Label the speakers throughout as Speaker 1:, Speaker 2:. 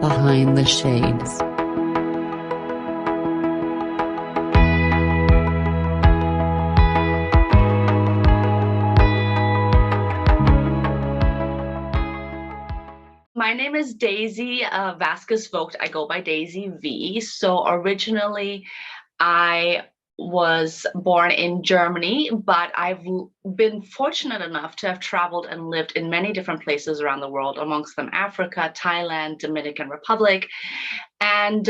Speaker 1: Behind the Shades.
Speaker 2: My name is Daisy Vasquez Vogt. I go by Daisy V. So originally, I was born in Germany, but I've been fortunate enough to have traveled and lived in many different places around the world, amongst them Africa, Thailand, Dominican Republic. And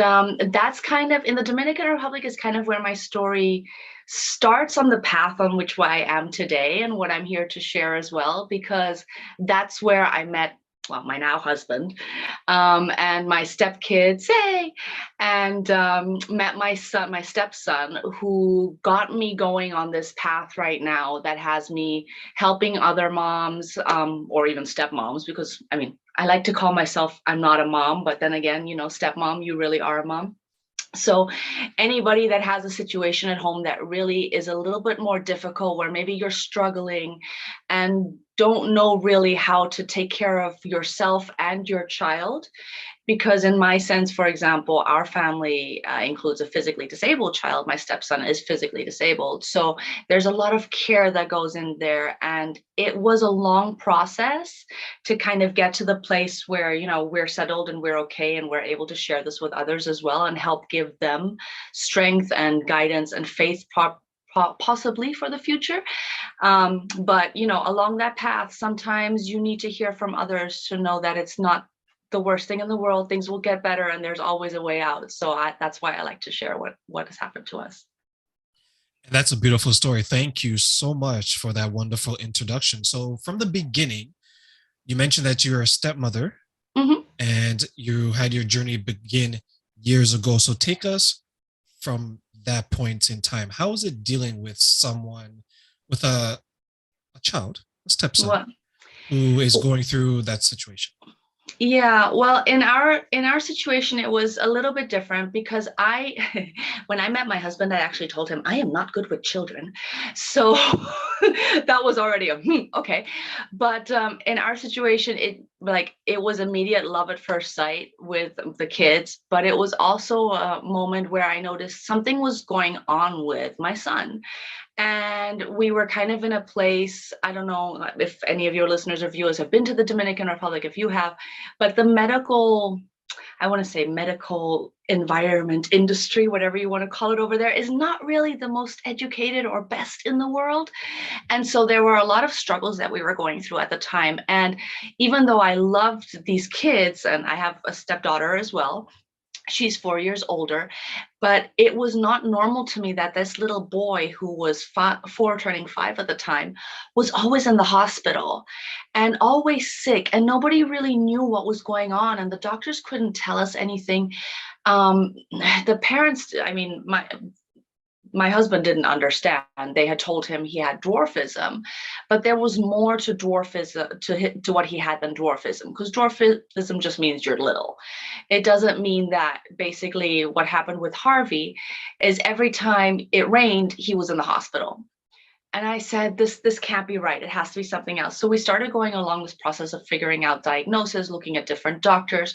Speaker 2: that's kind of in the Dominican Republic is kind of where my story starts on the path on which I am today and what I'm here to share as well, because that's where I met, well, my now husband, and my stepkids, hey, and met my son, my stepson, who got me going on this path right now that has me helping other moms, or even stepmoms, because I mean, I like to call myself, I'm not a mom, but then again, you know, stepmom, you really are a mom. So anybody that has a situation at home that really is a little bit more difficult, where maybe you're struggling and don't know really how to take care of yourself and your child, because in my sense, for example, our family includes a physically disabled child. My stepson is physically disabled, so there's a lot of care that goes in there, and it was a long process to kind of get to the place where, you know, we're settled and we're okay and we're able to share this with others as well and help give them strength and guidance and faith possibly for the future. But you know, along that path, sometimes you need to hear from others to know that it's not the worst thing in the world. Things will get better and there's always a way out. So that's why I like to share what has happened to us.
Speaker 3: And that's a beautiful story. Thank you so much for that wonderful introduction. So, from the beginning, you mentioned that you're a stepmother
Speaker 2: Mhm.
Speaker 3: and you had your journey begin years ago. So, take us from that point in time. How is it dealing with someone, with a child, a stepson,
Speaker 2: Well,
Speaker 3: who is going through that situation?
Speaker 2: yeah, well, in our situation, it was a little bit different because I, when I met my husband, I actually told him I am not good with children, so that was already a okay. But in our situation, it was immediate love at first sight with the kids, but it was also a moment where I noticed something was going on with my son, and we were kind of in a place, I don't know if any of your listeners or viewers have been to the Dominican Republic. If you have, but the medical, I want to say medical environment, industry, whatever you want to call it over there, is not really the most educated or best in the world. And so there were a lot of struggles that we were going through at the time. And even though I loved these kids, and I have a stepdaughter as well, she's 4 years older, but it was not normal to me that this little boy, who was 4 turning 5 at the time, was always in the hospital and always sick, and nobody really knew what was going on, and the doctors couldn't tell us anything. um, the parents, I mean, my husband didn't understand. They had told him he had dwarfism, but there was more to dwarfism, to what he had, than dwarfism, because dwarfism just means you're little. It doesn't mean that. Basically, what happened with Harvey is every time it rained, he was in the hospital. And I said, this can't be right. It has to be something else. So we started going along this process of figuring out diagnosis, looking at different doctors.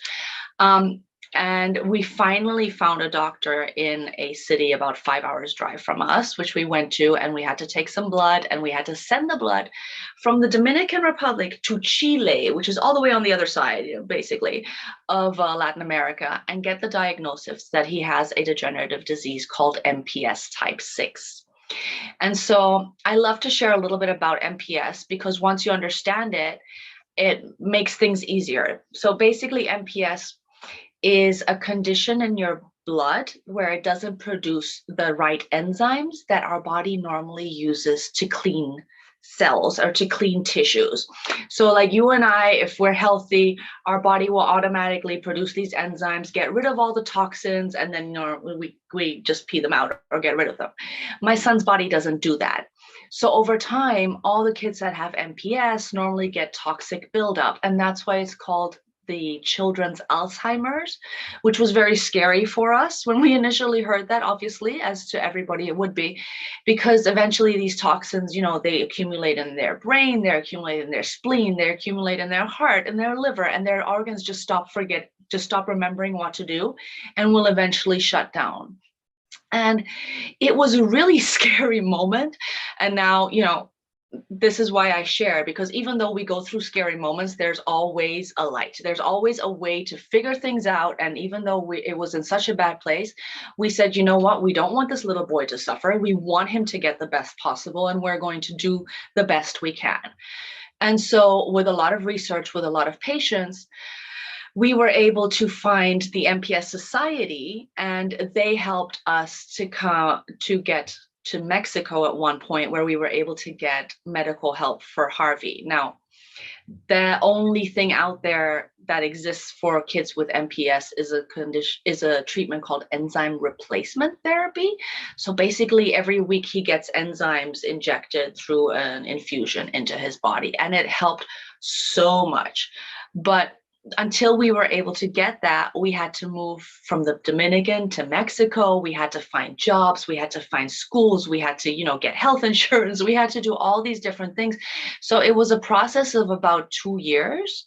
Speaker 2: Um, and we finally found a doctor in a city about 5 hours drive from us, which we went to, and we had to take some blood, and we had to send the blood from the Dominican Republic to Chile, which is all the way on the other side, you know, basically, of Latin America, and get the diagnosis that he has a degenerative disease called MPS type 6. And so I love to share a little bit about MPS, because once you understand it, it makes things easier. So basically, MPS is a condition in your blood where it doesn't produce the right enzymes that our body normally uses to clean cells or to clean tissues. So like you and I, if we're healthy, our body will automatically produce these enzymes, get rid of all the toxins, and then, you know, we just pee them out or get rid of them. My son's body doesn't do that. So over time, all the kids that have MPS normally get toxic buildup, and that's why it's called the children's Alzheimer's, which was very scary for us when we initially heard that, obviously, as to everybody it would be, because eventually these toxins, you know, they accumulate in their brain, they accumulate in their spleen, they accumulate in their heart and their liver, and their organs just stop just stop remembering what to do, and will eventually shut down. And it was a really scary moment. And now, this is why I share, because even though we go through scary moments, there's always a light. There's always a way to figure things out. And even though it was in such a bad place, we said, you know what? We don't want this little boy to suffer. We want him to get the best possible, and we're going to do the best we can. And so with a lot of research, with a lot of patience, we were able to find the MPS Society, and they helped us to get to Mexico at one point, where we were able to get medical help for Harvey. Now, the only thing out there that exists for kids with MPS is a treatment called enzyme replacement therapy. So basically every week he gets enzymes injected through an infusion into his body, and it helped so much. But until we were able to get that, we had to move from the Dominican to Mexico. We had to find jobs. We had to find schools. We had to, get health insurance. We had to do all these different things. So it was a process of about 2 years.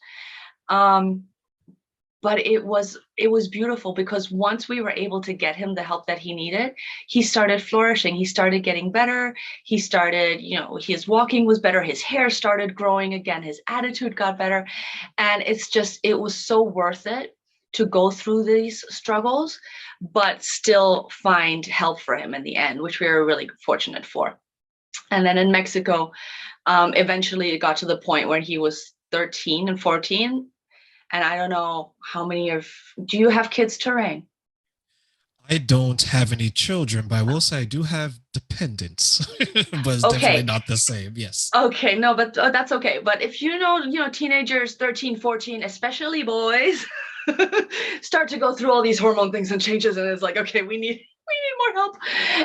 Speaker 2: But it was beautiful, because once we were able to get him the help that he needed, he started flourishing. He started getting better. He started, his walking was better. His hair started growing again. His attitude got better. And it was so worth it to go through these struggles, but still find help for him in the end, which we were really fortunate for. And then in Mexico, eventually it got to the point where he was 13 and 14. And I don't know do you have kids, Terrain?
Speaker 3: I don't have any children, but I will say I do have dependents, but it's
Speaker 2: Okay.
Speaker 3: definitely not the same. Yes.
Speaker 2: Okay, no, but that's okay. But if teenagers, 13, 14, especially boys, start to go through all these hormone things and changes, and it's like, okay, we need more help,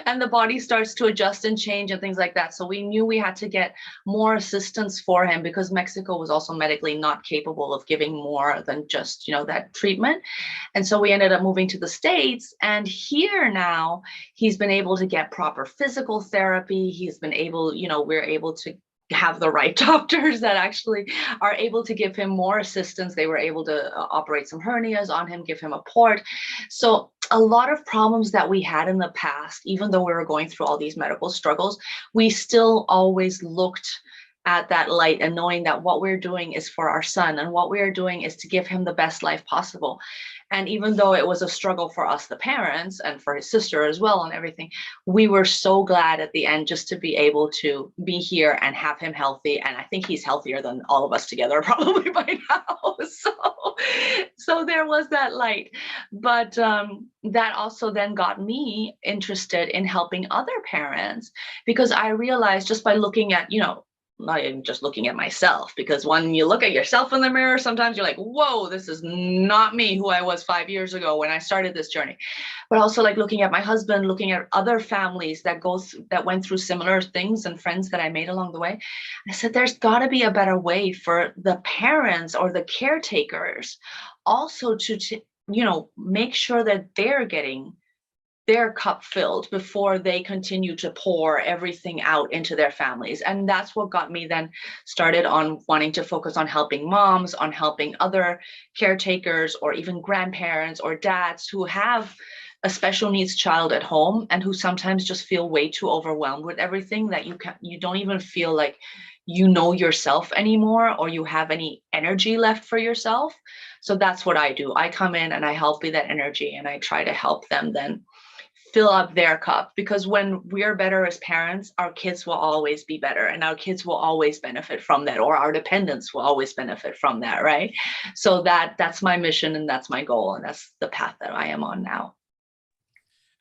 Speaker 2: and the body starts to adjust and change and things like that. So we knew we had to get more assistance for him, because Mexico was also medically not capable of giving more than just that treatment. And so we ended up moving to the States, and here now he's been able to get proper physical therapy. He's been able, we're able to have the right doctors that actually are able to give him more assistance. They were able to operate some hernias on him, give him a port. So a lot of problems that we had in the past, even though we were going through all these medical struggles, we still always looked at that light, and knowing that what we're doing is for our son, and what we're doing is to give him the best life possible. And even though it was a struggle for us, the parents, and for his sister as well and everything, we were so glad at the end just to be able to be here and have him healthy. And I think he's healthier than all of us together probably by now. So there was that light. But that also then got me interested in helping other parents, because I realized just by looking at, not even just looking at myself, because when you look at yourself in the mirror, sometimes you're like, whoa, this is not me who I was 5 years ago when I started this journey. But also like looking at my husband, looking at other families that went through similar things, and friends that I made along the way. I said, there's got to be a better way for the parents or the caretakers also to make sure that they're getting their cup filled before they continue to pour everything out into their families. And that's what got me then started on wanting to focus on helping moms, on helping other caretakers, or even grandparents or dads who have a special needs child at home, and who sometimes just feel way too overwhelmed with everything, that you don't even feel like yourself anymore, or you have any energy left for yourself. So that's what I do. I come in and I help with that energy, and I try to help them then fill up their cup, because when we're better as parents, our kids will always be better, and our kids will always benefit from that, or our dependents will always benefit from that, right? So that's my mission, and that's my goal, and that's the path that I am on now.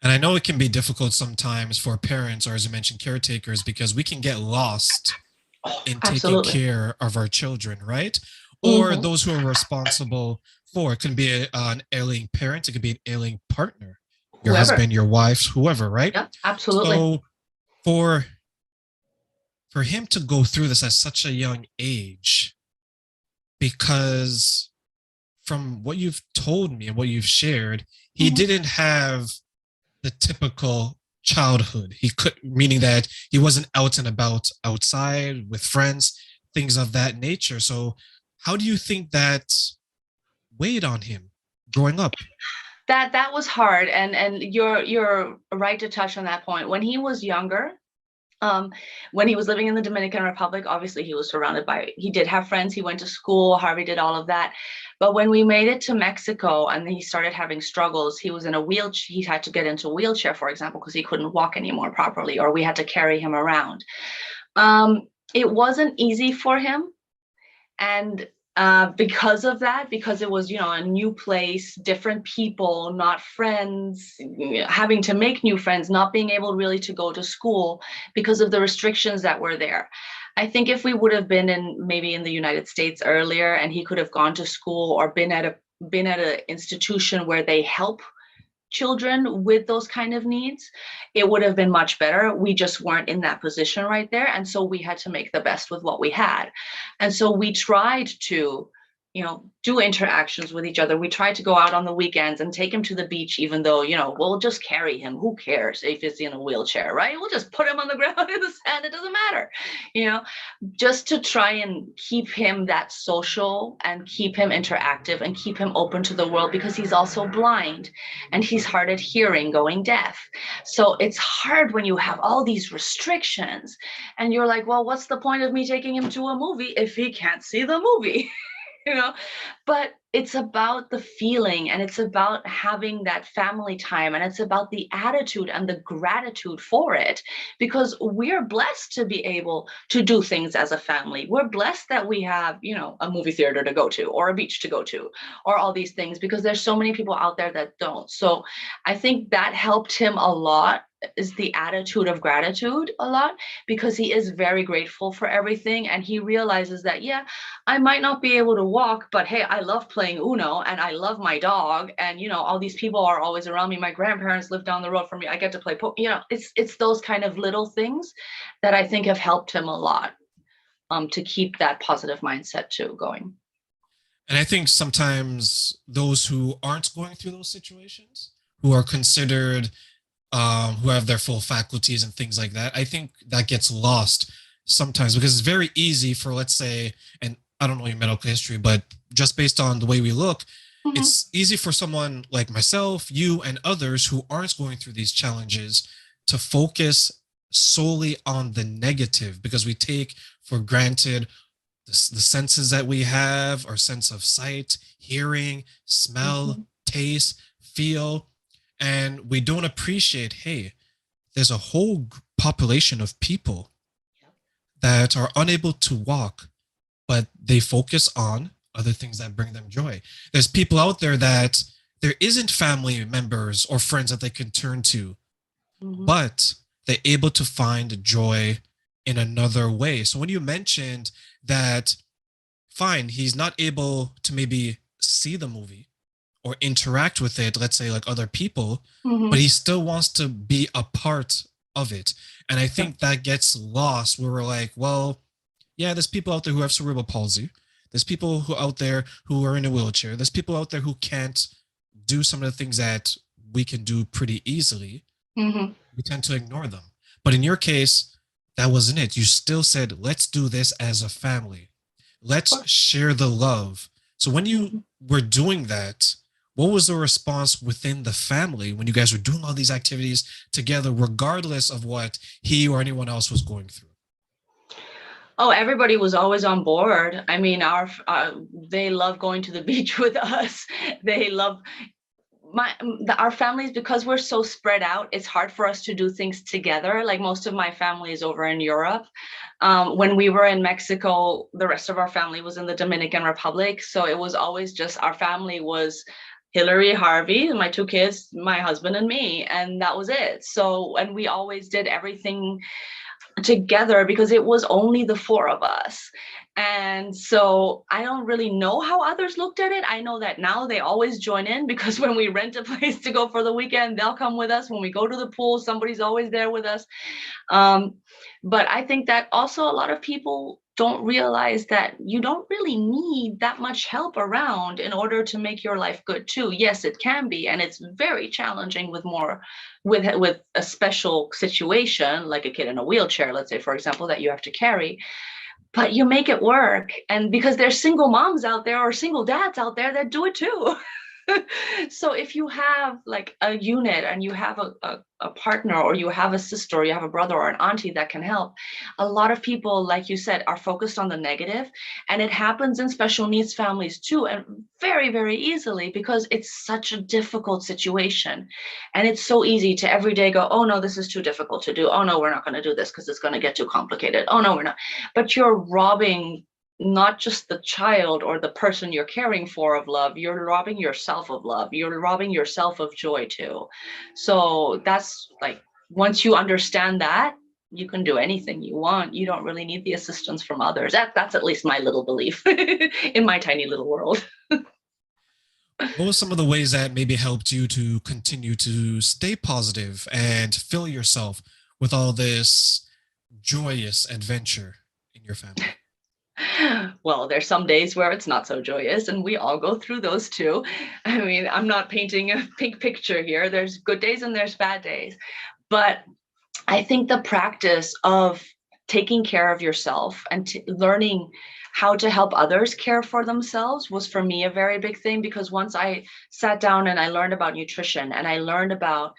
Speaker 3: And I know it can be difficult sometimes for parents, or as you mentioned, caretakers, because we can get lost in taking care of our children, right? Or those who are responsible for, it can be an ailing parent, it could be an ailing partner, your husband, your wife, whoever, right?
Speaker 2: Yeah, absolutely.
Speaker 3: So for him to go through this at such a young age, because from what you've told me and what you've shared, he didn't have the typical childhood. He could, meaning that he wasn't out and about outside with friends, things of that nature. So how do you think that weighed on him growing up?
Speaker 2: That was hard, and you're right to touch on that point. When he was younger, um, when he was living in the Dominican Republic, obviously he was surrounded by, he did have friends, he went to school, Harvey did all of that. But when we made it to Mexico and he started having struggles, he was in a wheelchair, he had to get into a wheelchair, for example, because he couldn't walk anymore properly, or we had to carry him around. It wasn't easy for him. And because of that, because it was, a new place, different people, not friends, having to make new friends, not being able really to go to school because of the restrictions that were there. I think if we would have been maybe in the United States earlier, and he could have gone to school or been at an institution where they help children with those kind of needs, it would have been much better. We just weren't in that position right there. And so we had to make the best with what we had. And so we tried to, do interactions with each other. We tried to go out on the weekends and take him to the beach, even though, we'll just carry him. Who cares if he's in a wheelchair, right? We'll just put him on the ground in the sand. It doesn't matter, just to try and keep him that social and keep him interactive and keep him open to the world, because he's also blind and he's hard at hearing, going deaf. So it's hard when you have all these restrictions and you're like, well, what's the point of me taking him to a movie if he can't see the movie? But it's about the feeling, and it's about having that family time, and it's about the attitude and the gratitude for it, because we're blessed to be able to do things as a family. We're blessed that we have, a movie theater to go to, or a beach to go to, or all these things, because there's so many people out there that don't. So I think that helped him a lot, is the attitude of gratitude a lot, because he is very grateful for everything, and he realizes that, yeah, I might not be able to walk, but hey, I love playing Uno, and I love my dog, and all these people are always around me. My grandparents live down the road from me. I get to play it's those kind of little things that I think have helped him a lot, to keep that positive mindset too going.
Speaker 3: And I think sometimes those who aren't going through those situations, who are considered who have their full faculties and things like that, I think that gets lost sometimes, because it's very easy for, let's say, and I don't know your medical history, but just based on the way we look, it's easy for someone like myself, you, and others who aren't going through these challenges to focus solely on the negative, because we take for granted the senses that we have, our sense of sight, hearing, smell, taste, feel. And we don't appreciate, hey, there's a whole population of people that are unable to walk, but they focus on other things that bring them joy. There's people out there that there isn't family members or friends that they can turn to, but they're able to find joy in another way. So when you mentioned that, fine, he's not able to maybe see the movie or interact with it, let's say like other people, but he still wants to be a part of it. And I think that gets lost where we're like, well, yeah, there's people out there who have cerebral palsy. There's people who out there who are in a wheelchair. There's people out there who can't do some of the things that we can do pretty easily. We tend to ignore them. But in your case, that wasn't it. You still said, let's do this as a family. Let's share the love. So when you were doing that, what was the response within the family when you guys were doing all these activities together, regardless of what he or anyone else was going through?
Speaker 2: Oh, everybody was always on board. I mean, they love going to the beach with us. They love our families, because we're so spread out. It's hard for us to do things together. Like, most of my family is over in Europe. When we were in Mexico, the rest of our family was in the Dominican Republic. So it was always just, our family was Hillary, Harvey, my two kids, my husband, and me, and that was it. So, and we always did everything together because it was only the four of us. And so I don't really know how others looked at it. I know that now they always join in, because when we rent a place to go for the weekend, they'll come with us. When we go to the pool, somebody's always there with us. But I think that also a lot of people don't realize that you don't really need that much help around in order to make your life good too. Yes, it can be, and it's very challenging with a special situation like a kid in a wheelchair, let's say, for example, that you have to carry. But you make it work, and because there's single moms out there or single dads out there that do it too. So if you have like a unit and you have a partner, or you have a sister, or you have a brother or an auntie that can help, a lot of people, like you said, are focused on the negative. And it happens in special needs families too, and very, very easily, because it's such a difficult situation. And it's so easy to every day go, oh no, this is too difficult to do. Oh no, we're not going to do this because it's going to get too complicated. Oh no, we're not. But you're robbing not just the child or the person you're caring for of love, you're robbing yourself of love. You're robbing yourself of joy too. So that's like, once you understand that, you can do anything you want. You don't really need the assistance from others. That's at least my little belief in my tiny little world.
Speaker 3: What were some of the ways that maybe helped you to continue to stay positive and fill yourself with all this joyous adventure in your family?
Speaker 2: Well, there's some days where it's not so joyous, and we all go through those too. I mean, I'm not painting a pink picture here. There's good days and there's bad days. But I think the practice of taking care of yourself and learning how to help others care for themselves was for me a very big thing, because once I sat down and I learned about nutrition, and I learned about,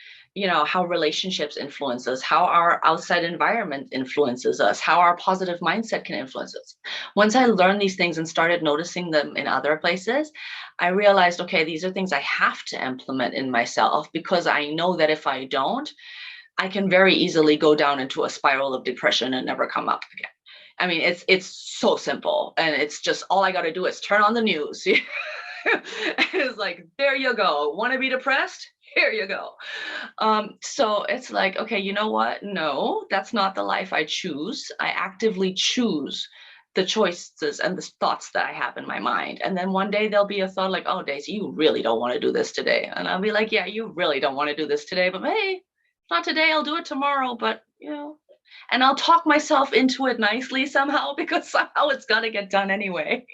Speaker 2: how relationships influence us, how our outside environment influences us, how our positive mindset can influence us. Once I learned these things and started noticing them in other places, I realized, okay, these are things I have to implement in myself, because I know that if I don't, I can very easily go down into a spiral of depression and never come up again. I mean, it's so simple, and it's just, all I got to do is turn on the news. It's like, there you go. Want to be depressed? Here you go. So it's like, okay, you know what? No, that's not the life I choose. I actively choose the choices and the thoughts that I have in my mind. And then one day there'll be a thought like, oh, Daisy, you really don't want to do this today. And I'll be like, yeah, you really don't want to do this today, but hey, not today, I'll do it tomorrow. But and I'll talk myself into it nicely somehow, because somehow it's gonna get done anyway.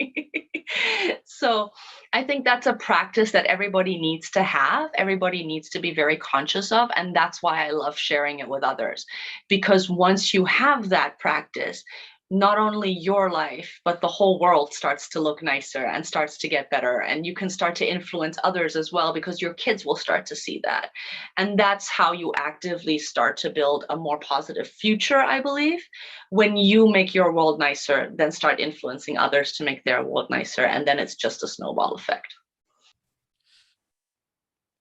Speaker 2: So I think that's a practice that everybody needs to have. Everybody needs to be very conscious of. And that's why I love sharing it with others. Because once you have that practice, not only your life, but the whole world starts to look nicer and starts to get better. And you can start to influence others as well, because your kids will start to see that. And that's how you actively start to build a more positive future, I believe. When you make your world nicer, then start influencing others to make their world nicer. And then it's just a snowball effect.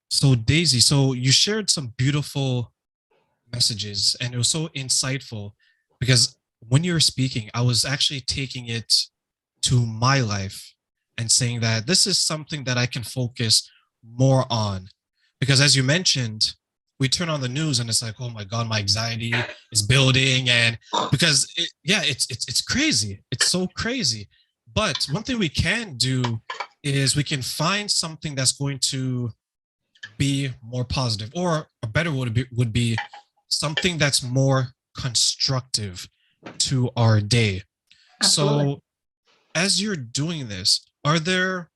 Speaker 3: So, Daisy, so you shared some beautiful messages, and it was so insightful, because when you were speaking, I was actually taking it to my life and saying that this is something that I can focus more on. Because as you mentioned, we turn on the news and it's like, oh my God, my anxiety is building. And because it's crazy. It's so crazy. But one thing we can do is we can find something that's going to be more positive, or a better would be something that's more constructive to our day.
Speaker 2: Absolutely.
Speaker 3: So as you're doing this, are there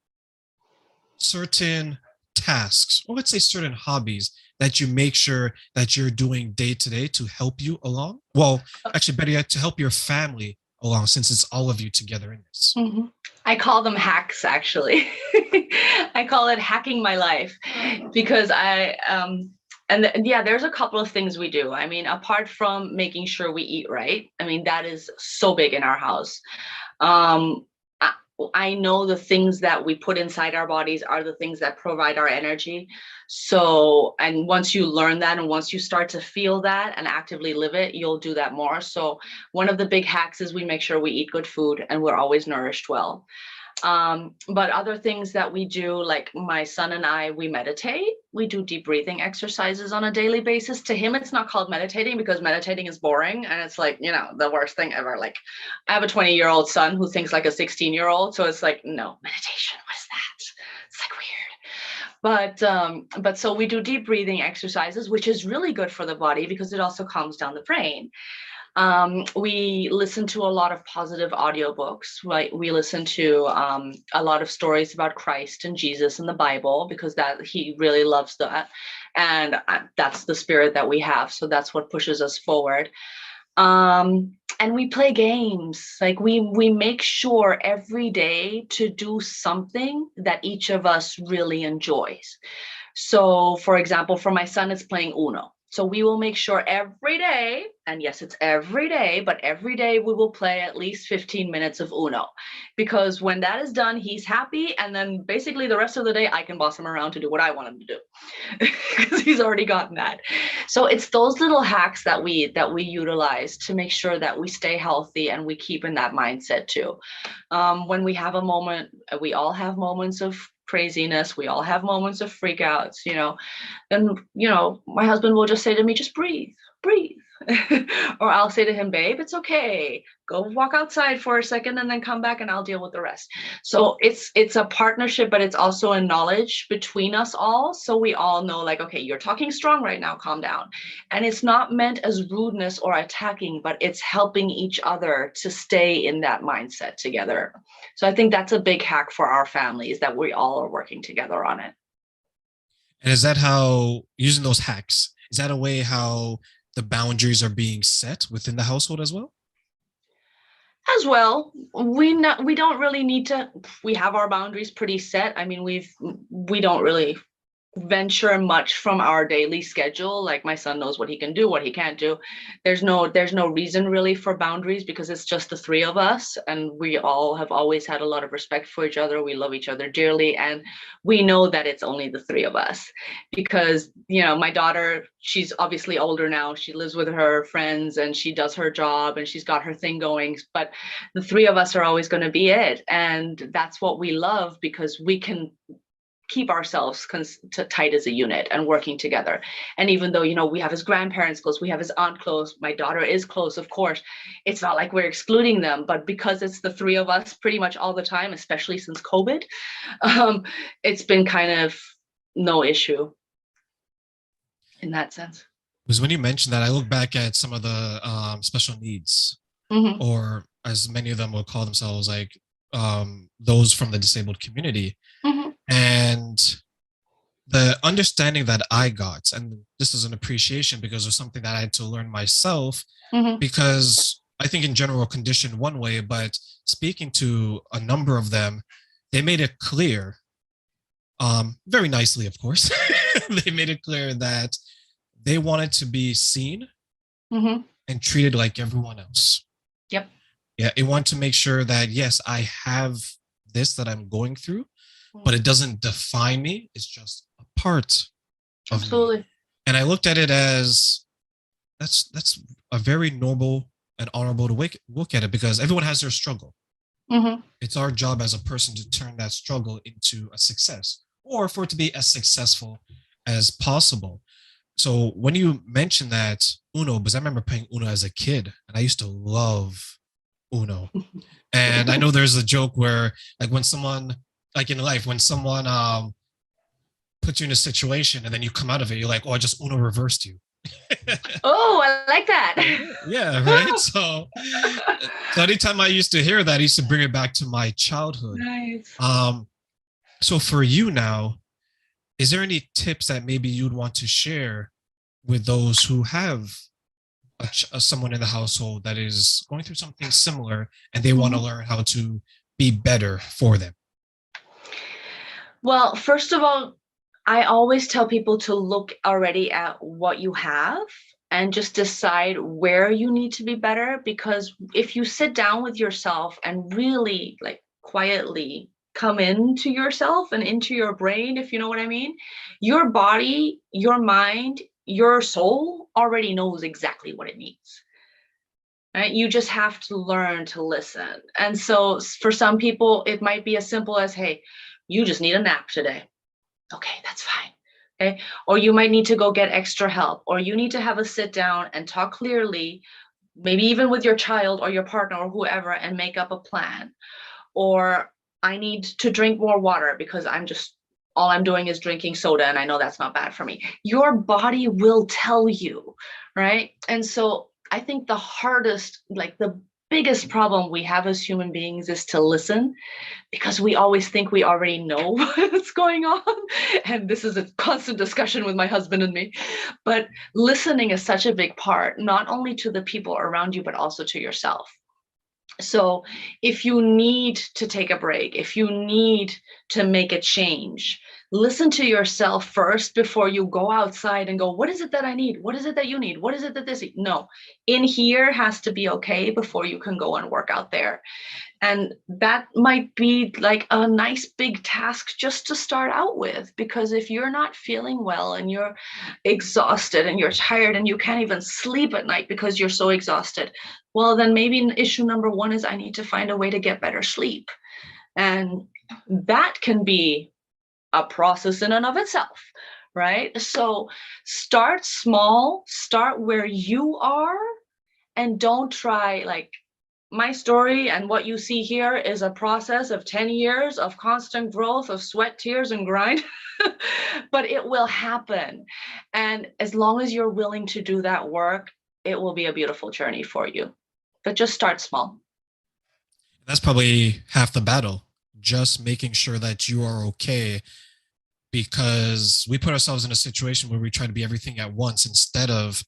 Speaker 3: certain tasks, or let's say certain hobbies, that you make sure that you're doing day to day to help you along? Well, actually, better yet, to help your family along, since it's all of you together in this.
Speaker 2: Mm-hmm. I call them hacks, actually. I call it hacking my life, because there's a couple of things we do. I mean, apart from making sure we eat right, I mean, that is so big in our house. I know the things that we put inside our bodies are the things that provide our energy. So, and once you learn that, and once you start to feel that and actively live it, you'll do that more. So one of the big hacks is we make sure we eat good food and we're always nourished well. But other things that we do, like my son and I, we meditate. We do deep breathing exercises on a daily basis. To him, it's not called meditating, because meditating is boring and it's like, the worst thing ever. Like, I have a 20-year-old son who thinks like a 16-year-old. So it's like, no, meditation, what is that? It's like weird. But so we do deep breathing exercises, which is really good for the body because it also calms down the brain. We listen to a lot of positive audiobooks, right? We listen to a lot of stories about Christ and Jesus and the Bible, because that he really loves that. And that's the spirit that we have. So that's what pushes us forward. And we play games. Like we make sure every day to do something that each of us really enjoys. So, for example, for my son, it's playing Uno. So we will make sure every day, and yes, it's every day, but every day we will play at least 15 minutes of Uno. Because when that is done, he's happy. And then basically the rest of the day, I can boss him around to do what I want him to do. Because he's already gotten that. So it's those little hacks that we utilize to make sure that we stay healthy and we keep in that mindset too. When we have a moment, we all have moments of craziness, we all have moments of freakouts, and my husband will just say to me, just breathe. Or I'll say to him, babe, it's okay, go walk outside for a second and then come back and I'll deal with the rest. So it's a partnership, but it's also a knowledge between us all, so we all know, like, okay, you're talking strong right now, calm down. And it's not meant as rudeness or attacking, but it's helping each other to stay in that mindset together. So I think that's a big hack for our families, that we all are working together on it.
Speaker 3: And is that how, using those hacks, is that a way how the boundaries are being set within the household as well?
Speaker 2: As well, we don't really need to. We have our boundaries pretty set. I mean, we don't really venture much from our daily schedule. Like, my son knows what he can do, what he can't do. There's no reason really for boundaries, because it's just the three of us, and we all have always had a lot of respect for each other. We love each other dearly, and we know that it's only the three of us. Because my daughter, she's obviously older now, she lives with her friends and she does her job and she's got her thing going, but the three of us are always going to be it. And that's what we love, because we can keep ourselves tight as a unit and working together. And even though, we have his grandparents close, we have his aunt close, my daughter is close, of course, it's not like we're excluding them, but because it's the three of us pretty much all the time, especially since COVID, it's been kind of no issue in that sense.
Speaker 3: Because when you mentioned that, I look back at some of the special needs,
Speaker 2: Mm-hmm.
Speaker 3: or as many of them will call themselves, like those from the disabled community.
Speaker 2: Mm-hmm.
Speaker 3: And the understanding that I got, and this is an appreciation because of something that I had to learn myself,
Speaker 2: Mm-hmm.
Speaker 3: because I think in general conditioned one way, but speaking to a number of them, they made it clear, very nicely, of course, they made it clear that they wanted to be seen
Speaker 2: Mm-hmm.
Speaker 3: and treated like everyone else.
Speaker 2: Yep.
Speaker 3: Yeah, they want to make sure that, yes, I have this that I'm going through, but it doesn't define me. It's just a part of
Speaker 2: Absolutely.
Speaker 3: me. And I looked at it as that's a very noble and honorable to look at it, because everyone has their struggle.
Speaker 2: Mm-hmm.
Speaker 3: It's our job as a person to turn that struggle into a success, or for it to be as successful as possible. So when you mentioned that Uno, because I remember playing Uno as a kid, and I used to love Uno. And I know there's a joke where, like, when someone, like in life, when someone puts you in a situation and then you come out of it, you're like, oh, I just Uno reversed you.
Speaker 2: Oh, I like that.
Speaker 3: Yeah, right. So anytime I used to hear that, I used to bring it back to my childhood.
Speaker 2: Nice.
Speaker 3: So for you now, is there any tips that maybe you'd want to share with those who have someone in the household that is going through something similar and they want to learn how to be better for them?
Speaker 2: Well, first of all, I always tell people to look already at what you have and just decide where you need to be better. Because if you sit down with yourself and really, like, quietly come into yourself and into your brain, if you know what I mean, your body, your mind, your soul already knows exactly what it needs. Right? You just have to learn to listen. And so for some people, it might be as simple as, hey, you just need a nap today. Okay, that's fine. Okay. Or you might need to go get extra help, or you need to have a sit down and talk clearly, maybe even with your child or your partner or whoever, and make up a plan. Or I need to drink more water because all I'm doing is drinking soda and I know that's not bad for me. Your body will tell you, right? And so I think the hardest, like the biggest problem we have as human beings is to listen, because we always think we already know what's going on. And this is a constant discussion with my husband and me. But listening is such a big part, not only to the people around you, but also to yourself. So if you need to take a break, if you need to make a change, listen to yourself first before you go outside and go, what is it that I need? What is it that you need? What is it that this? No, in here has to be okay before you can go and work out there. And that might be like a nice big task just to start out with, because if you're not feeling well and you're exhausted and you're tired and you can't even sleep at night because you're so exhausted, well, then maybe issue number one is I need to find a way to get better sleep. And that can be a process in and of itself, right? So start small, start where you are, and don't try like, my story and what you see here is a process of 10 years of constant growth, of sweat, tears, and grind, but it will happen. And as long as you're willing to do that work, it will be a beautiful journey for you. But just start small.
Speaker 3: That's probably half the battle, just making sure that you are okay, because we put ourselves in a situation where we try to be everything at once instead of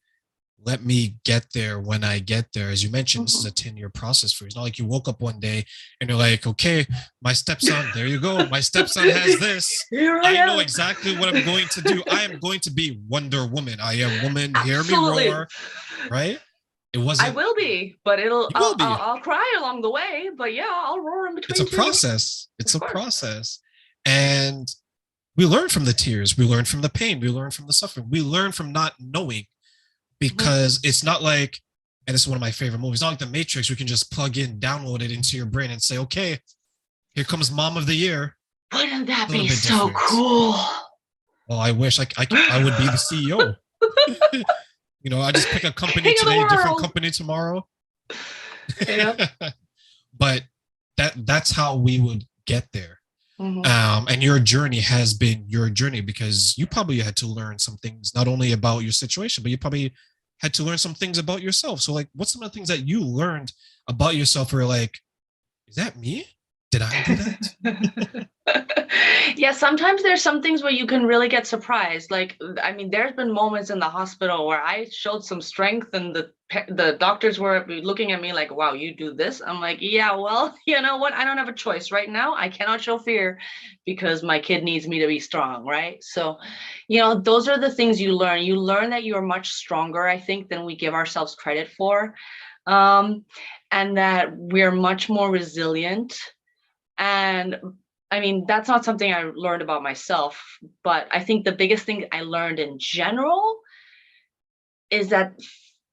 Speaker 3: let me get there when I get there. As you mentioned, this is a 10-year process for you. It's not like you woke up one day and you're like, okay, my stepson, there you go. My stepson has this.
Speaker 2: Here
Speaker 3: I know exactly what I'm going to do. I am going to be Wonder Woman. I am woman, hear me roar, right? It wasn't.
Speaker 2: I will be, but I'll cry along the way, but yeah, I'll roar in between.
Speaker 3: It's a process. It's a process. And we learn from the tears. We learn from the pain. We learn from the suffering. We learn from not knowing. Because it's not like, and this is one of my favorite movies, not like The Matrix, we can just plug in, download it into your brain and say, okay, here comes Mom of the Year.
Speaker 2: Wouldn't that be so cool?
Speaker 3: Well, I wish I would be the CEO. You know, I just pick a company today, different company tomorrow.
Speaker 2: Yeah.
Speaker 3: But that's how we would get there. And your journey has been your journey, because you probably had to learn some things, not only about your situation, but you probably had to learn some things about yourself. So like, what's some of the things that you learned about yourself where you're like, is that me? Did I do that?
Speaker 2: Yeah, sometimes there's some things where you can really get surprised. Like, I mean, there's been moments in the hospital where I showed some strength and the doctors were looking at me like, wow, you do this? I'm like, yeah, well, you know what? I don't have a choice right now. I cannot show fear because my kid needs me to be strong, right? So, you know, those are the things you learn. You learn that you're much stronger, I think, than we give ourselves credit for. And that we're much more resilient. And I mean, that's not something I learned about myself, but I think the biggest thing I learned in general is that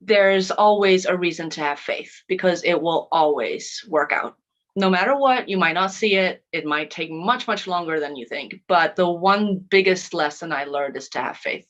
Speaker 2: there's always a reason to have faith, because it will always work out. No matter what, you might not see it. It might take much, much longer than you think. But the one biggest lesson I learned is to have faith.